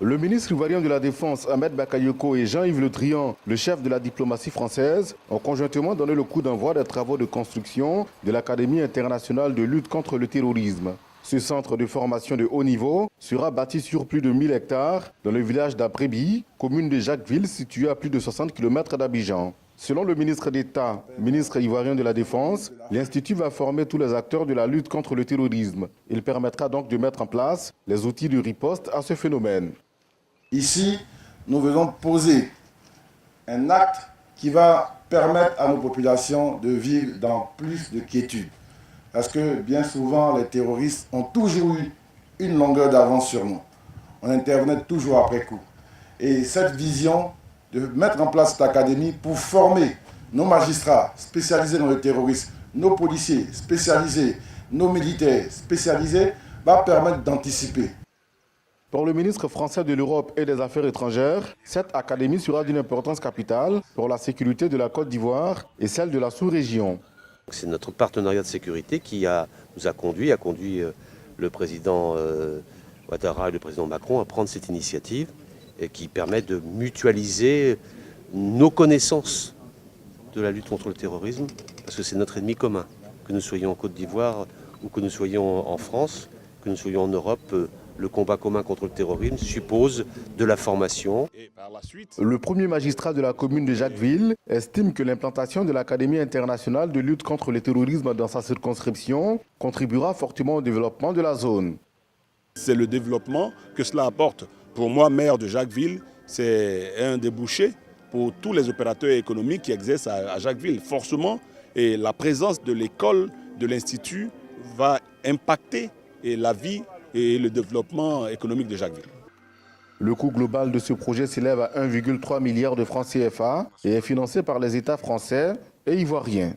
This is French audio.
Le ministre ivoirien de la Défense, Ahmed Bakayoko, et Jean-Yves Le Drian, le chef de la diplomatie française, ont conjointement donné le coup d'envoi des travaux de construction de l'Académie internationale de lutte contre le terrorisme. Ce centre de formation de haut niveau sera bâti sur plus de 1000 hectares dans le village d'Abrébi, commune de Jacquesville située à plus de 60 km d'Abidjan. Selon le ministre d'État, ministre ivoirien de la Défense, l'Institut va former tous les acteurs de la lutte contre le terrorisme. Il permettra donc de mettre en place les outils de riposte à ce phénomène. Ici, nous venons poser un acte qui va permettre à nos populations de vivre dans plus de quiétude. Parce que bien souvent, les terroristes ont toujours eu une longueur d'avance sur nous. On intervenait toujours après coup. Et cette vision de mettre en place cette académie pour former nos magistrats spécialisés dans le terrorisme, nos policiers spécialisés, nos militaires spécialisés, va permettre d'anticiper. Pour le ministre français de l'Europe et des Affaires étrangères, cette académie sera d'une importance capitale pour la sécurité de la Côte d'Ivoire et celle de la sous-région. C'est notre partenariat de sécurité qui nous a conduit le président Ouattara et le président Macron à prendre cette initiative et qui permet de mutualiser nos connaissances de la lutte contre le terrorisme, parce que c'est notre ennemi commun. Que nous soyons en Côte d'Ivoire ou que nous soyons en France, que nous soyons en Europe, le combat commun contre le terrorisme suppose de la formation. Le premier magistrat de la commune de Jacquesville estime que l'implantation de l'Académie internationale de lutte contre le terrorisme dans sa circonscription contribuera fortement au développement de la zone. C'est le développement que cela apporte. Pour moi, maire de Jacquesville, c'est un débouché pour tous les opérateurs économiques qui exercent à Jacquesville. Forcément, et la présence de l'école, de l'Institut, va impacter la vie et le développement économique de Jacquesville. Le coût global de ce projet s'élève à 1,3 milliard de francs CFA et est financé par les États français et ivoiriens.